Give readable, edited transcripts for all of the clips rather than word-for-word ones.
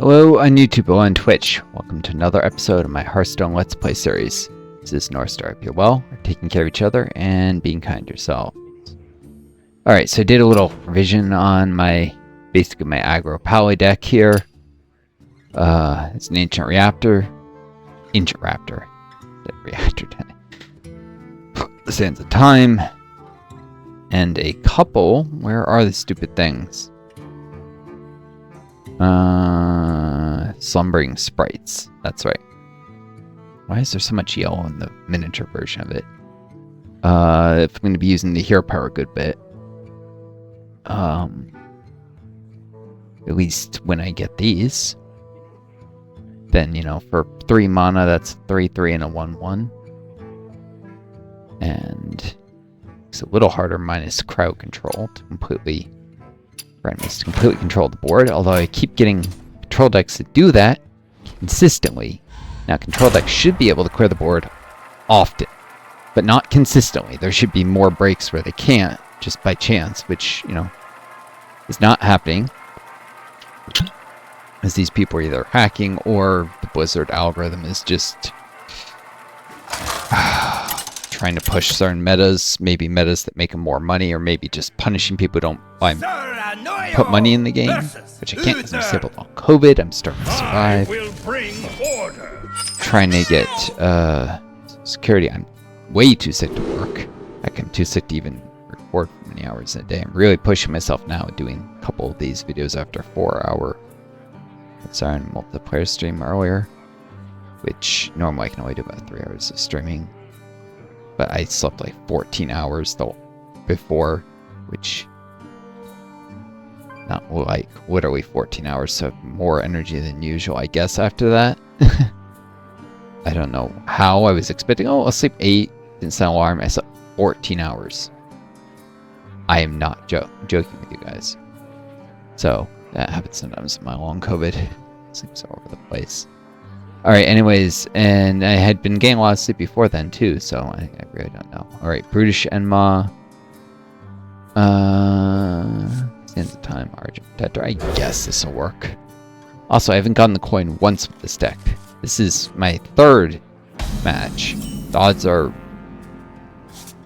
Hello on YouTube or on Twitch. Welcome to another episode of my Hearthstone Let's Play series. This is Northstar. Hope you're well, are taking care of each other, and being kind to yourself. Alright, so I did a little revision on basically my aggro pally deck here. It's an Ancient Raptor. Reactor 10. The Sands of Time. And a couple, where are the stupid things? Slumbering Sprites. That's right. Why is there so much yellow in the miniature version of it? If I'm going to be using the hero power a good bit. At least when I get these. Then, you know, for 3 mana, that's 3/3 and a 1/1. And it's a little harder minus crowd control to completely control the board, although I keep getting control decks that do that consistently. Now, control decks should be able to clear the board often, but not consistently. There should be more breaks where they can't, just by chance, which, you know, is not happening. As these people are either hacking or the Blizzard algorithm is just trying to push certain metas, maybe metas that make them more money, or maybe just punishing people who don't put money in the game, which I can't because I'm disabled on COVID. I'm starting to survive. Trying to get security. I'm way too sick to work. Heck, I'm too sick to even record for many hours in a day. I'm really pushing myself now, doing a couple of these videos after a 4-hour multiplayer stream earlier, which normally I can only do about 3 hours of streaming. But I slept like 14 hours though before, which not like literally 14 hours, so more energy than usual, I guess, after that. I don't know how. I was expecting, oh, I'll sleep 8, didn't set an alarm. I slept 14 hours. I am not joking with you guys. So that happens sometimes in my long COVID. Sleeps all over the place. Alright, anyways, and I had been getting a lot of sleep before then too, so I really don't know. Alright, Brutish Enma. Sands of Time, Argent Protector. I guess this will work. Also, I haven't gotten the coin once with this deck. This is my 3rd match. The odds are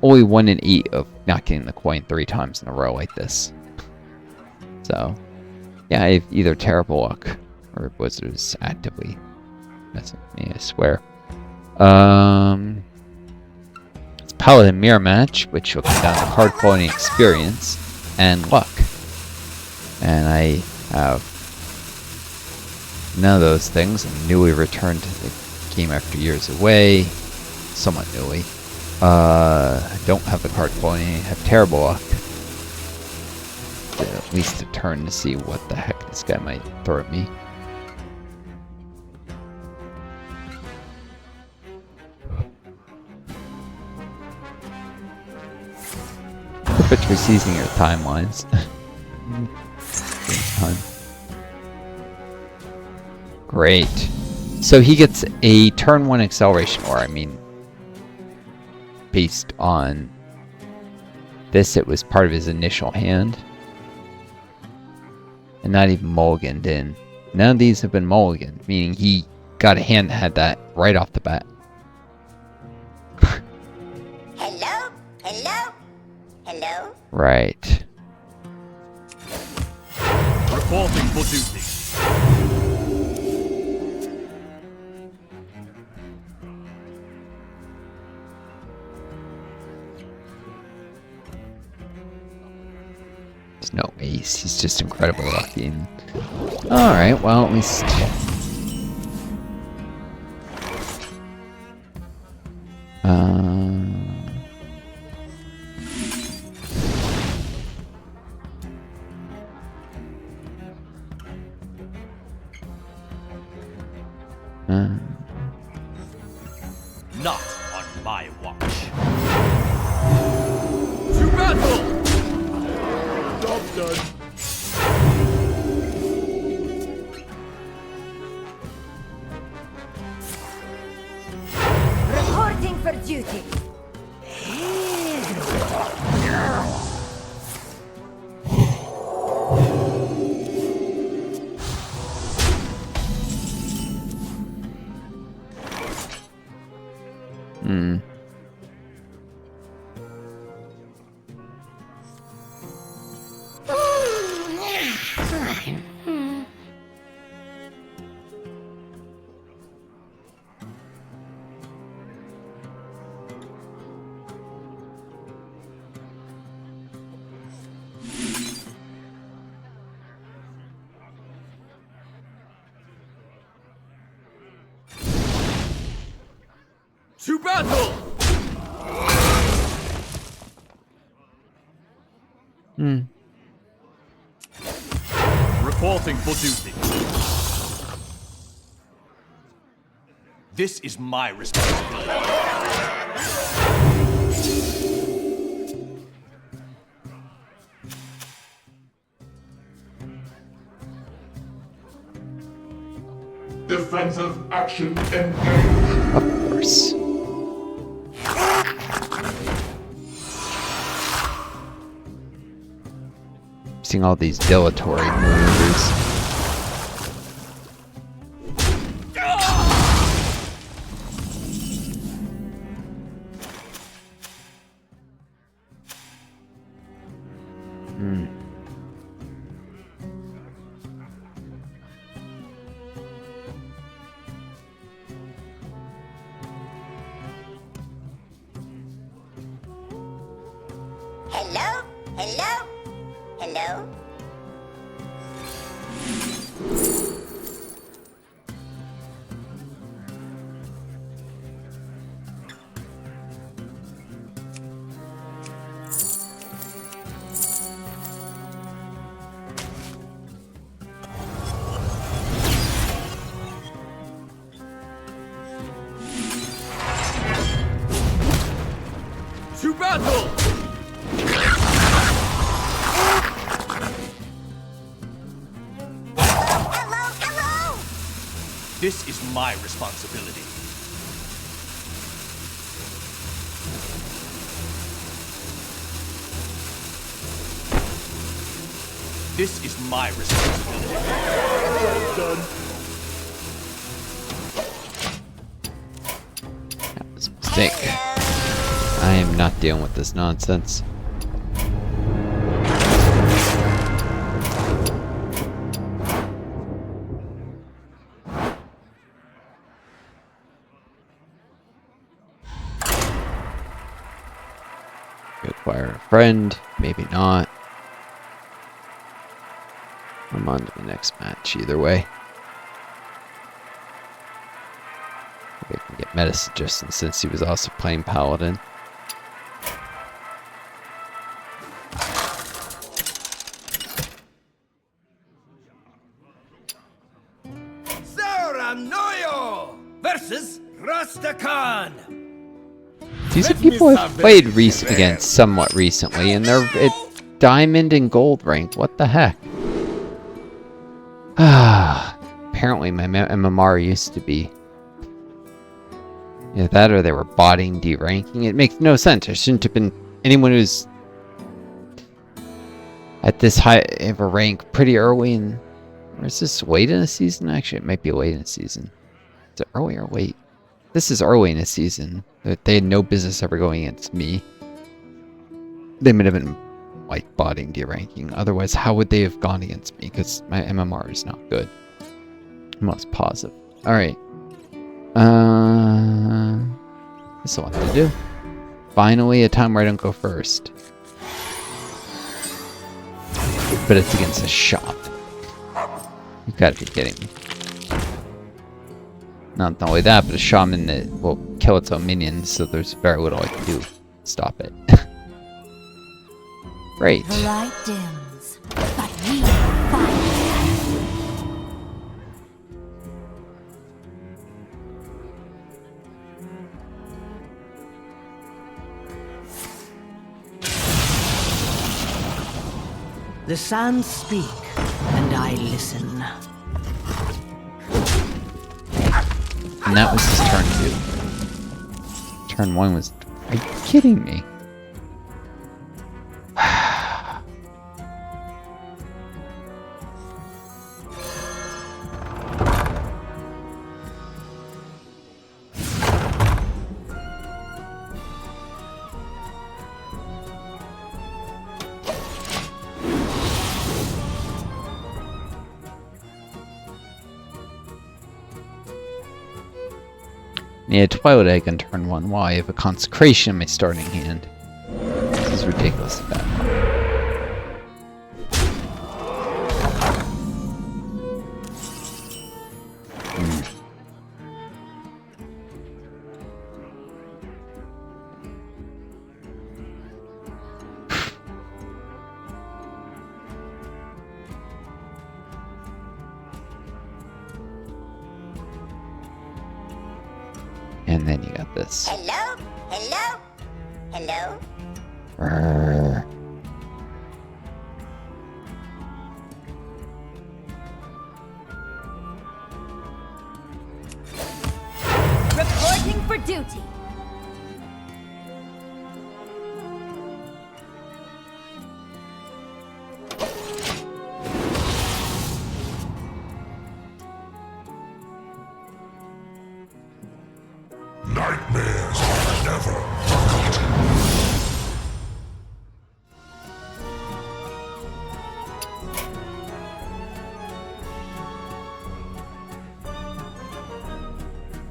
only 1 in 8 of not getting the coin 3 times in a row like this. So, yeah, I have either terrible luck or Blizzard is actively messing with me, I swear. It's Paladin Mirror Match, which will come down to card quality, experience, and luck. And I have none of those things. I'm newly returned to the game after years away. Somewhat newly. I don't have the card quality. I have terrible luck. At least a turn to see what the heck this guy might throw at me. Perfect for seizing your timelines. Great. So he gets a turn 1 acceleration, or I mean, based on this, it was part of his initial hand. And not even mulliganed in. None of these have been mulliganed, meaning he got a hand that had that right off the bat. Hello? Hello? Hello? Right. Reporting for duty. There's no ace. He's just incredibly lucky. Alright, well, at least... Not on my watch. To battle! Job done. Reporting for duty. Hmm. To battle! Hmm. Reporting for duty. This is my responsibility. Defensive action engaged. Of course. Seeing all these dilatory maneuvers. Hmm. Hello? Hello? Hello? To battle! Hello? Hello? This is my responsibility. This is my responsibility. Done. That was a mistake. I am not dealing with this nonsense. Could acquire a friend, maybe not. I'm on to the next match either way. Maybe I can get meta suggestion since he was also playing Paladin. Noyo versus Rastakan. These are people I've played against somewhat recently, and they're at diamond and gold rank. What the heck? Ah, apparently my MMR used to be. Yeah, that or they were botting deranking. It makes no sense. There shouldn't have been anyone who's at this high of a rank pretty early in. Or is this late in a season? Actually, it might be late in a season. Is it early or late? This is early in a season. They had no business ever going against me. They might have been like botting deranking. Otherwise, how would they have gone against me? Because my MMR is not good. I'm almost positive. Alright. That's a lot to do. Finally, a time where I don't go first. But it's against a shop. You gotta be kidding me. Not only that, but a shaman that will kill its own minions, so there's very little I can do to stop it. Great. The light dims, but we fight. The sands speak, and I listen. And that was his turn 2. Turn 1 was... Are you kidding me? need a Twilight Egg on turn 1 while I have a Consecration in my starting hand. This is ridiculous bad. And then you got this. Hello? Hello? Hello? Rrrr. Reporting for duty. Nightmares are never forgotten.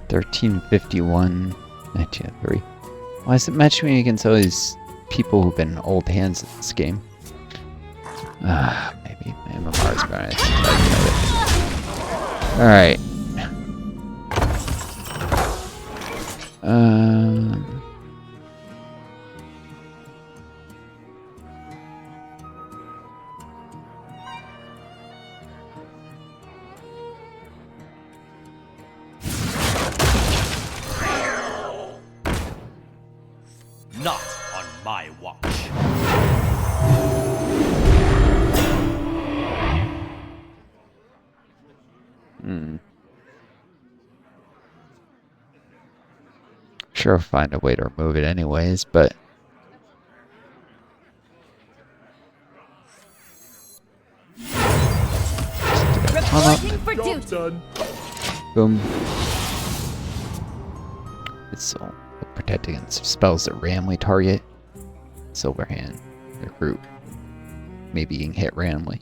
$13.51, 1903. Why is it matching me against all these people who've been old hands at this game? Maybe my MMR is going to Alright. Not on my watch. Sure, I'll find a way to remove it anyways, but Reporting for Job duty. done. boom. It's all protect against spells that randomly target Silverhand, their group. Maybe getting hit randomly.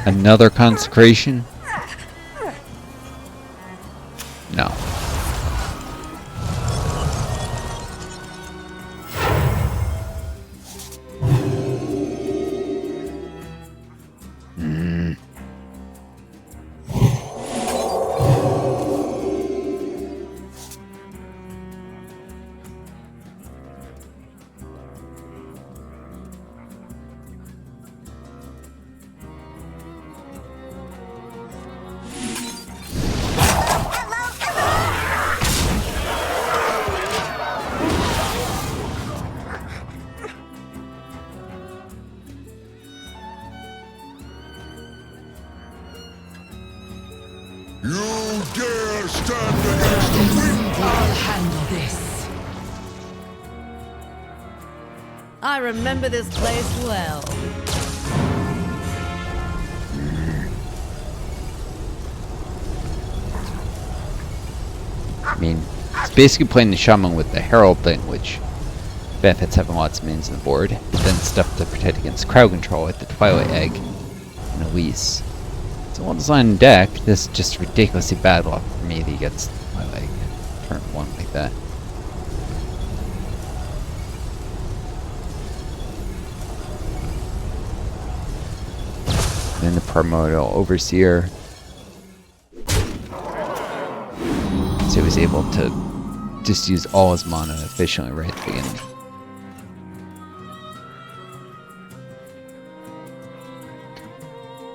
Another consecration? No. You dare stand against the wind? I'll handle this. I remember this place well. I mean, it's basically playing the Shaman with the Herald thing, which benefits having lots of minions on the board, but then stuff to protect against crowd control like the Twilight Egg and Elise. It's a well-designed deck. This is just ridiculously bad luck for me that he gets Twilight Egg turn 1 like that. Then the Primordial Overseer. So he was able to just use all his mana efficiently right at the beginning.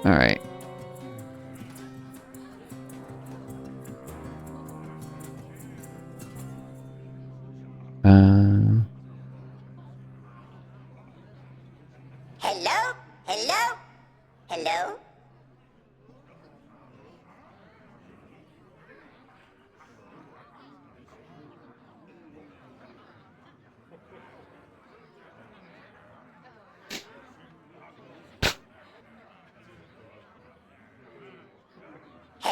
Alright.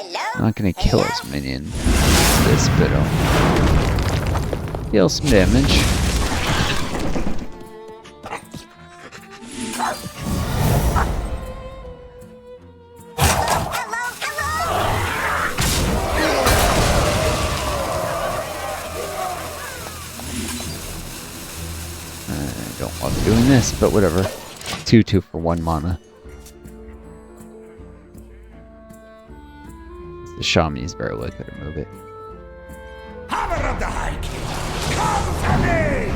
Hello? I'm not gonna kill his minion. This bit will deal some damage. I don't love doing this, but whatever. 2/2 for 1 mana. The Shaman is very likely to move it. Hammer of the High King, come for me!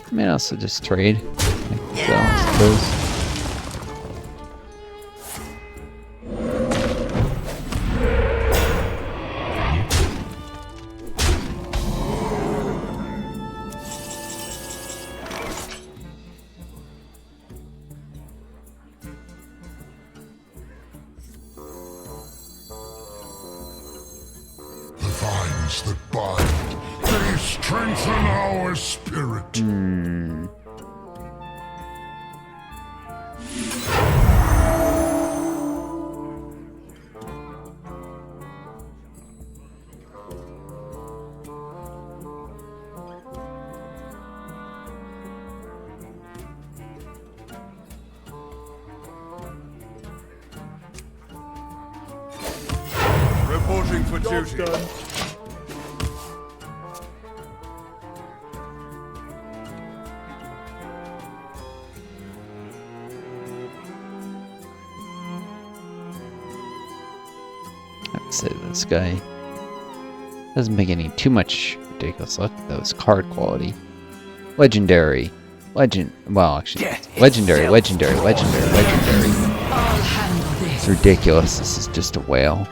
I may also just trade. So, I suppose. The vines that bind, they strengthen our spirit. Reporting for duty. I'd say this guy doesn't make any too much ridiculous luck. That was card quality. Legendary. Well, actually, Get legendary, itself. legendary, legendary, legendary. I'll handle It's this. ridiculous. This is just a whale.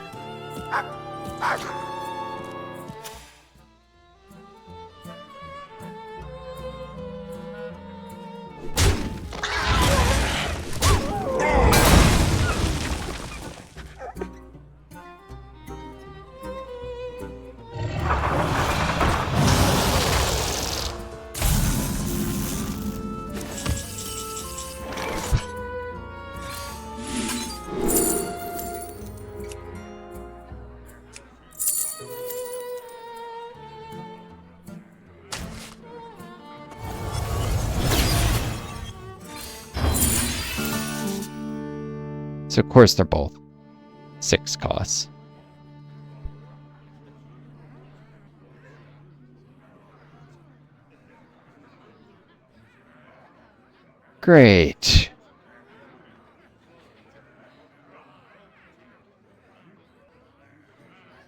So of course they're both 6 costs. Great.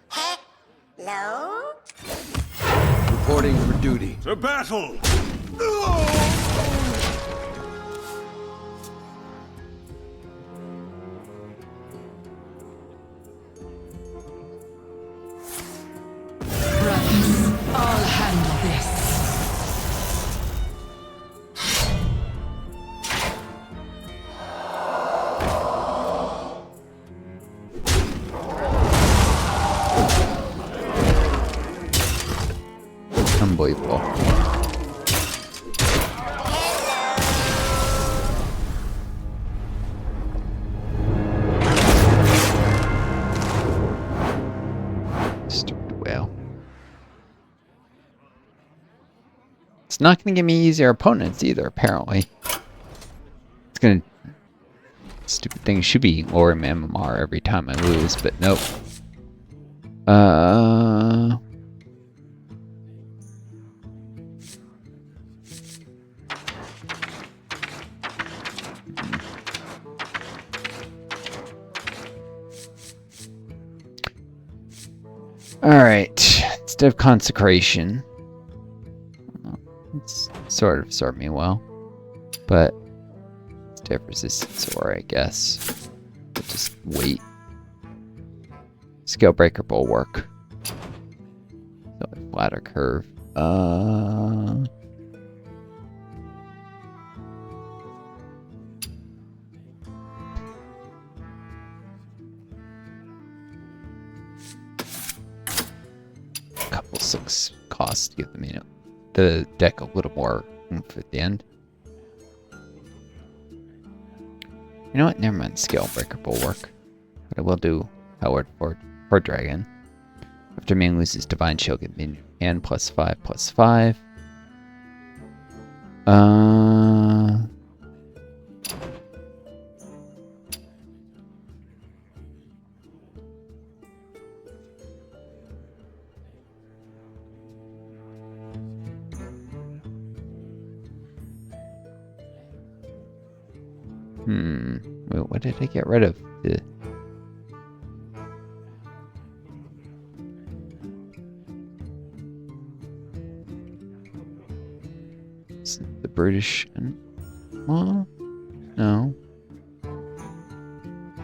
Hello? Reporting for duty. To battle! Right. I'll handle this. Unbelievable. Stupid whale. It's not going to give me easier opponents either, apparently. It's going to... Stupid thing should be lowering my MMR every time I lose, but nope. Alright, instead of consecration, it's sort of served me well, but instead of resistance, or I guess I'll just wait. Scale breaker bulwark. So a flatter curve. Couple 6 costs to get them in. the deck a little more oomph at the end. You know what? Never mind. Scale Breaker will work. But I will do Howard for Dragon. After man loses Divine Shield, get minion and +5/+5. Wait, what did I get rid of? The British and well, no.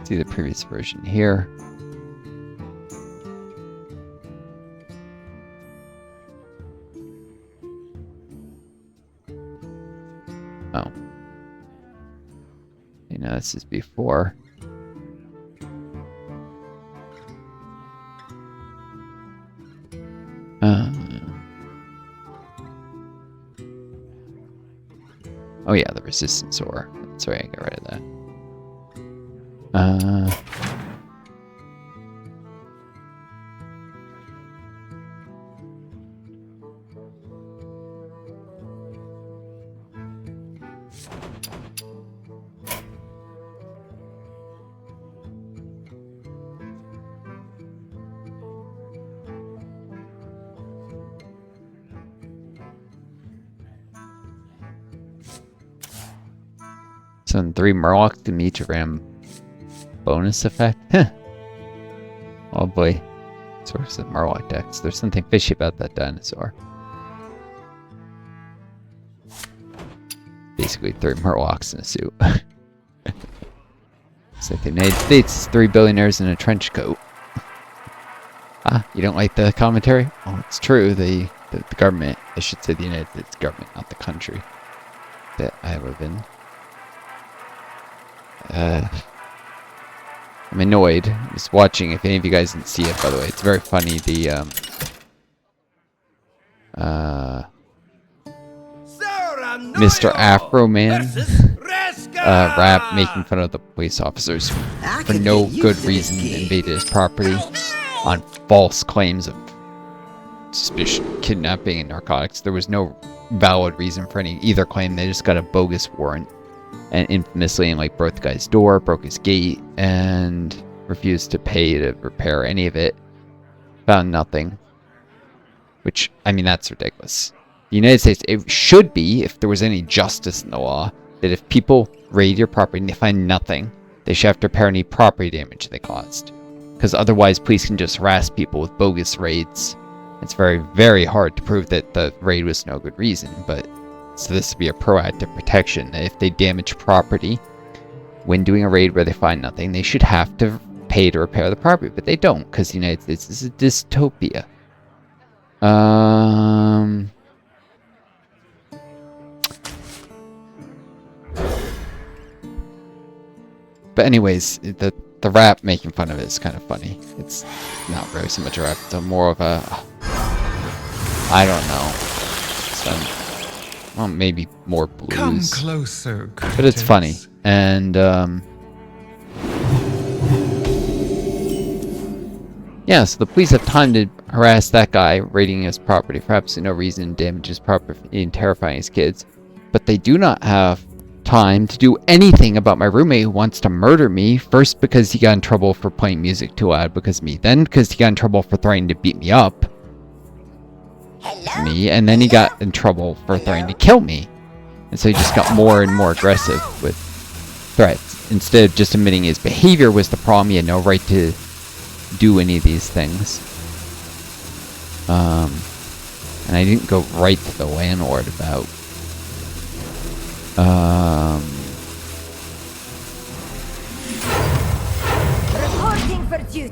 See the previous version here. Oh. You know, this is before. Oh yeah, the resistance ore. That's right, I got rid of that. Some 3 Murloc to meet ram bonus effect. Oh boy. Source of Murloc decks. There's something fishy about that dinosaur. Basically 3 Murlocs in a suit. It's like the United States is 3 billionaires in a trench coat. Ah, you don't like the commentary? Oh, it's true. The government, I should say the United States government, not the country that I live in. I'm annoyed. I'm just watching. If any of you guys didn't see it, by the way, it's very funny. The Mr. Afro Man rap making fun of the police officers who, for no good reason, invaded his property on false claims of suspicion, kidnapping, and narcotics. There was no valid reason for either claim. They just got a bogus warrant. And infamously, like, broke the guy's door, broke his gate, and refused to pay to repair any of it. Found nothing. Which, I mean, that's ridiculous. The United States, it should be, if there was any justice in the law, that if people raid your property and they find nothing, they should have to repair any property damage they caused. Because otherwise, police can just harass people with bogus raids. It's very, very hard to prove that the raid was no good reason, but... So this would be a proactive protection. If they damage property when doing a raid where they find nothing, they should have to pay to repair the property, but they don't, because the United States is a dystopia. But anyways, the rap making fun of it is kind of funny. It's not really so much a rap, it's more of a... I don't know. Well, maybe more blues. Come closer, but it's funny. And, yeah, so the police have time to harass that guy raiding his property for absolutely no reason, damage his property, and terrifying his kids. But they do not have time to do anything about my roommate who wants to murder me. First because he got in trouble for playing music too loud because of me. Then because he got in trouble for threatening to beat me up. Me, and then he got in trouble for threatening to kill me. And so he just got more and more aggressive with threats. Instead of just admitting his behavior was the problem, he had no right to do any of these things. And I didn't go right to the landlord about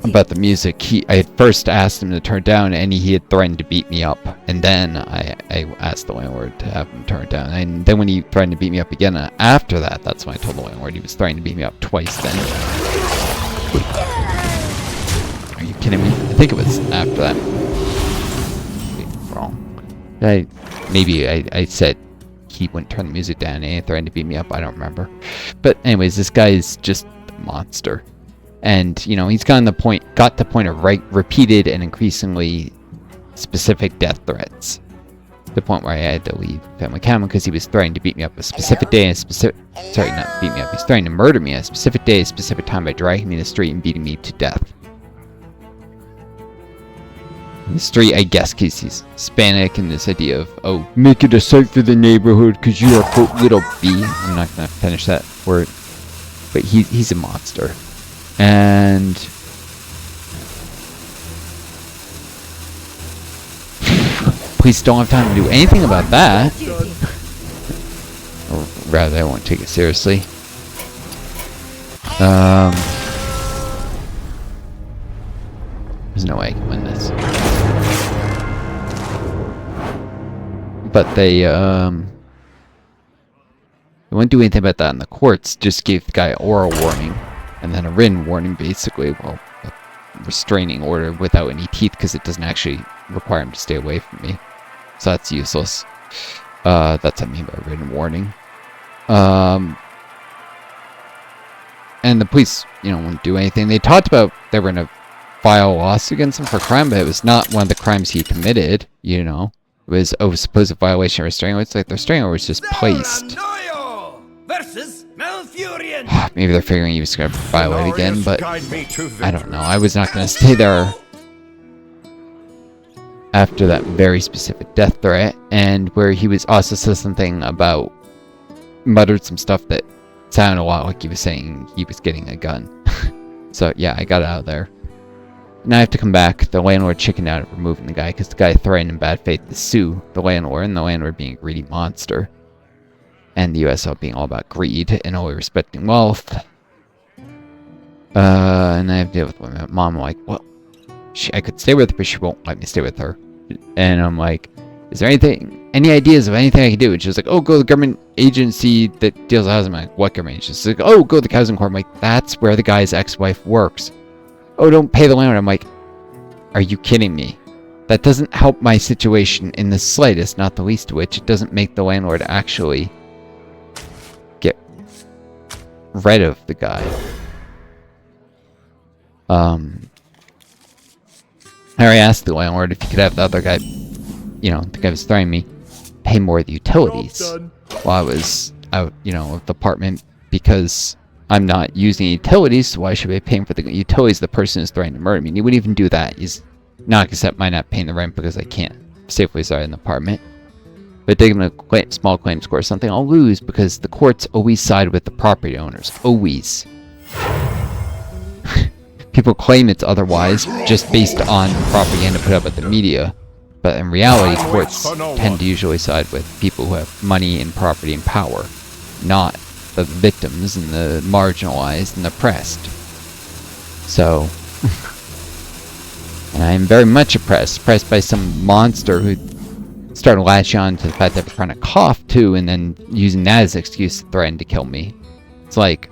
about the music. I had first asked him to turn it down, and he had threatened to beat me up. And then I asked the landlord to have him turn it down. And then when he threatened to beat me up again after that, that's when I told the landlord he was threatening to beat me up twice then. Are you kidding me? I think it was after that. Wait, wrong. Did I maybe I said he wouldn't turn the music down and threatened to beat me up. I don't remember. But anyways, this guy is just a monster. And, you know, he's got the point of repeated and increasingly specific death threats. To the point where I had to leave Family Camel because he was threatening to beat me up a specific day and sorry, not beat me up. He's threatening to murder me at a specific day, a specific time by dragging me in the street and beating me to death. In the street, I guess, because he's Hispanic and this idea of, oh, make it a sight for the neighborhood because you are, quote, little B. I'm not going to finish that word. But he's a monster. And police don't have time to do anything about that. Or rather, I won't take it seriously. There's no way I can win this. But they wouldn't do anything about that in the courts, just gave the guy an oral warning, and then a written warning, basically, well, a restraining order without any teeth, because it doesn't actually require him to stay away from me. So that's useless. That's what I mean by written warning. And the police, you know, wouldn't do anything. They talked about they were going to file a lawsuit against him for crime, but it was not one of the crimes he committed, you know. It was, oh, supposed violation of restraining order. It's like the restraining order was just placed. Versus Malfurion. Maybe they're figuring he was going to violate again, but I don't know. I was not going to stay there after that very specific death threat, and where he was also said something about, muttered some stuff that sounded a lot like he was saying he was getting a gun. So yeah, I got out of there. Now I have to come back. The landlord chickened out of removing the guy because the guy threatened in bad faith to sue the landlord, and the landlord being a greedy monster. And the USO being all about greed and only respecting wealth. And I have to deal with my mom. I'm like, well, I could stay with her, but she won't let me stay with her. And I'm like, is there any ideas of anything I can do? And she was like, oh, go to the government agency that deals with housing. I'm like, what government agency? She's like, oh, go to the housing court. I'm like, that's where the guy's ex-wife works. Oh, don't pay the landlord. I'm like, are you kidding me? That doesn't help my situation in the slightest, not the least of which it doesn't make the landlord actually get rid of the guy. I already asked the landlord if he could have the other guy, you know, the guy was threatening me, pay more of the utilities while I was out, you know, of the apartment, because I'm not using utilities, so why should I be paying for the utilities? The person is threatening to murder me. And he wouldn't even do that. He's not accept my not paying the rent because I can't safely reside in the apartment. But they give him a small claim score or something, I'll lose because the courts always side with the property owners. Always. People claim it's otherwise just based on propaganda put up at the media. But in reality, courts tend to usually side with people who have money and property and power, not the victims and the marginalized and oppressed. So, and I am very much oppressed by some monster who started latching on to the fact that I'm trying to cough too, and then using that as an excuse to threaten to kill me. It's like,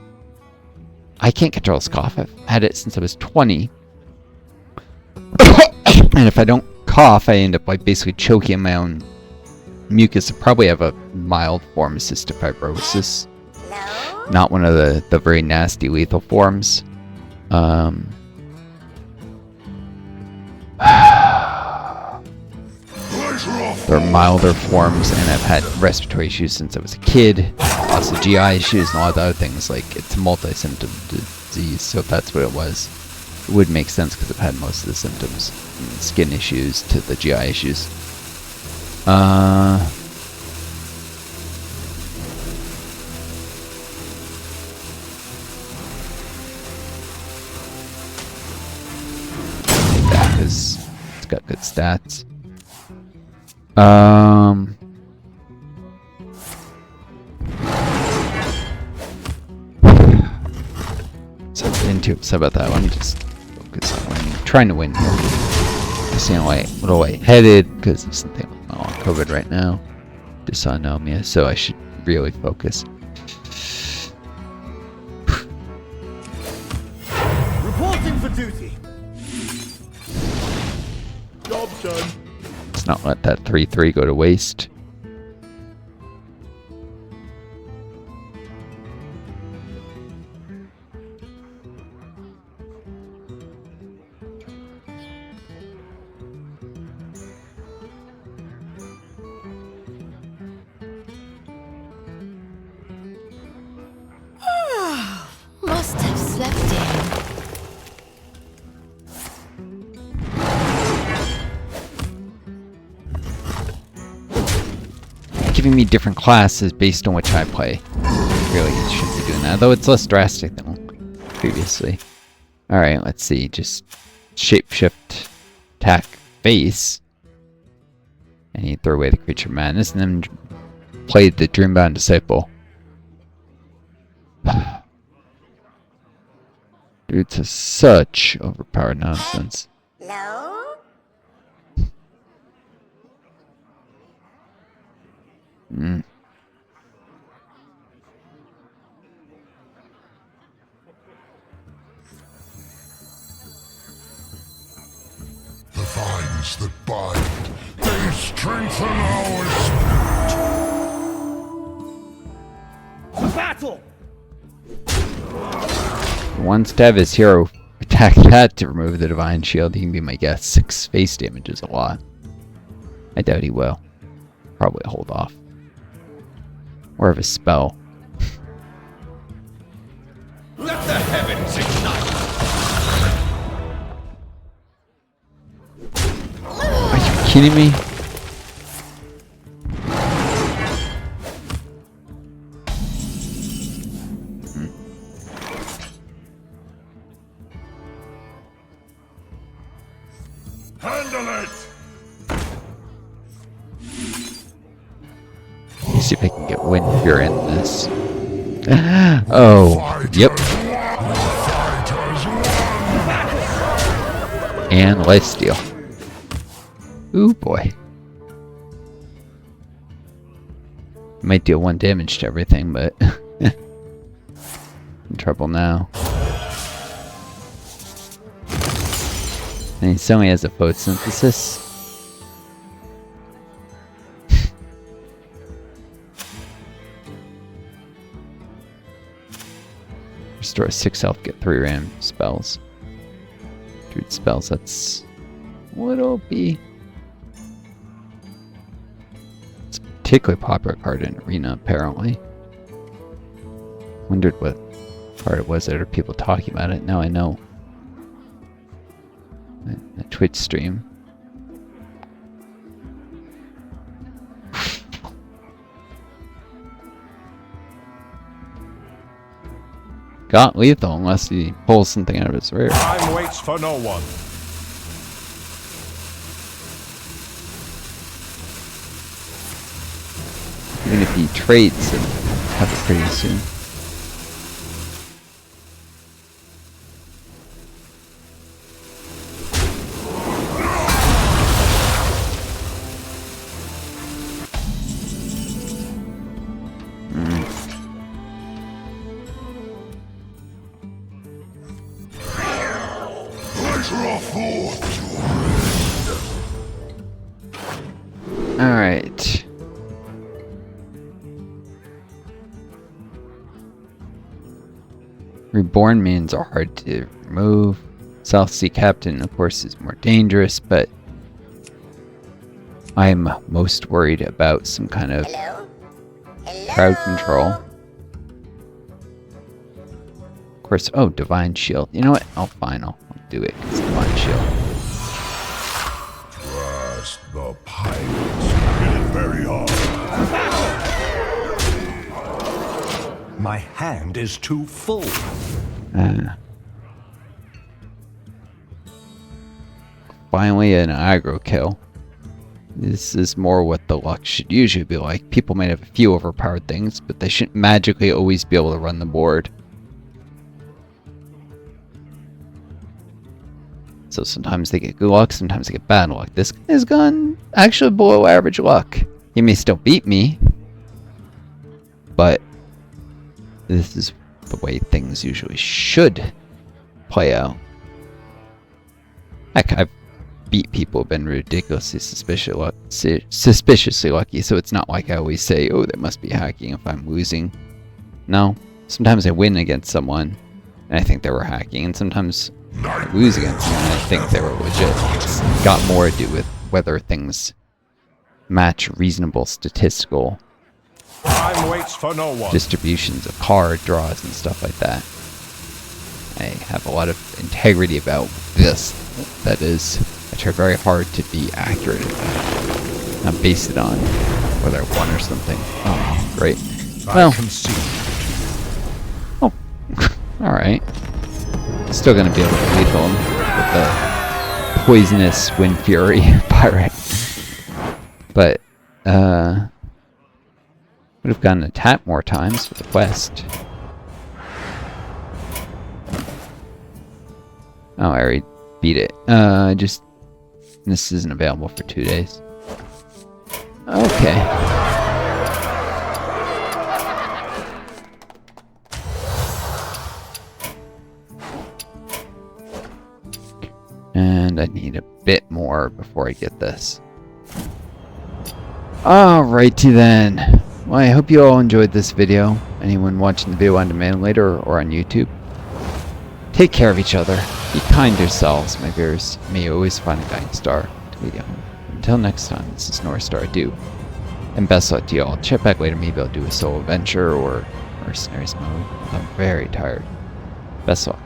I can't control this cough. I've had it since I was 20. And if I don't cough, I end up like basically choking on my own mucus. I probably have a mild form of cystic fibrosis. Not one of the very nasty lethal forms. There are milder forms, and I've had respiratory issues since I was a kid. Also GI issues and a lot of other things. Like, it's a multi-symptom disease, so if that's what it was, it would make sense because I've had most of the symptoms. From skin issues to the GI issues. Because it's got good stats. So I didn't too upset about that one. Just focus on winning. Trying to win here. Just seeing a little lightheaded because of something on COVID right now. Dysautonomia, so I should really focus. Reporting for duty. Job done. Let's not let that 3-3 go to waste. Accepting. Giving me different classes based on which I play. Really shouldn't be doing that, though it's less drastic than previously. Alright, let's see. Just shapeshift, attack, face. And you throw away the creature madness, and then play the Dreambound Disciple. Dude, it's such overpowered nonsense. Low? Mm. The vines that bind, they strengthen our spirit. Battle! Once to have his hero attack that to remove the divine shield, he can be my guess. 6 face damage is a lot. I doubt he will. Probably hold off. Or have a spell. Let the heavens ignite! Are you kidding me? Handle it! Let me see if I can get wind here in this. Oh, yep. And lifesteal. Ooh boy. Might deal 1 damage to everything, but in trouble now. And he suddenly has a photosynthesis. Restore 6 health, get 3 random spells. Druid spells, that's what it'll be. It's a particularly popular card in Arena, apparently. Wondered what card it was that are people talking about it. Now I know. A Twitch stream. Got lethal unless he pulls something out of his rear. Time waits for no one. Even if he trades, he'll have it pretty soon. Alright. Reborn minions are hard to remove. South Sea Captain, of course, is more dangerous, but I'm most worried about some kind of Hello? Hello? crowd control. Of course, oh, Divine Shield. You know what? I'll do it. It's Divine Shield. Trust the pirates. Hit it very hard. My hand is too full. Finally, an aggro kill. This is more what the luck should usually be like. People might have a few overpowered things, but they shouldn't magically always be able to run the board. So sometimes they get good luck, sometimes they get bad luck. This guy has gone actually below average luck. He may still beat me, but this is the way things usually should play out. Heck, I've beat people who've been ridiculously suspiciously lucky, so it's not like I always say, oh, there must be hacking if I'm losing. No, sometimes I win against someone, and I think they were hacking, and sometimes I lose against someone, and I think they were legit. It's got more to do with whether things match reasonable statistical Time waits for no one. distributions of card draws and stuff like that. I have a lot of integrity about this. That is, I try very hard to be accurate at that. Not base it on whether I won or something. Oh, great. Well, I can see. oh, alright. Still gonna be able to lethal him with the poisonous Wind Fury pirate. But, would have gotten a tap more times with the quest. Oh, I already beat it. Just... This isn't available for 2 days. Okay. And I need a bit more before I get this. Alrighty then. Well, I hope you all enjoyed this video. Anyone watching the video on demand later or on YouTube, take care of each other. Be kind to yourselves, my viewers. May you always find a guiding star to lead you home. Until next time, this is Northstar Adieu. And best luck to you all. Check back later, maybe I'll do a solo adventure or mercenaries mode. I'm very tired. Best luck.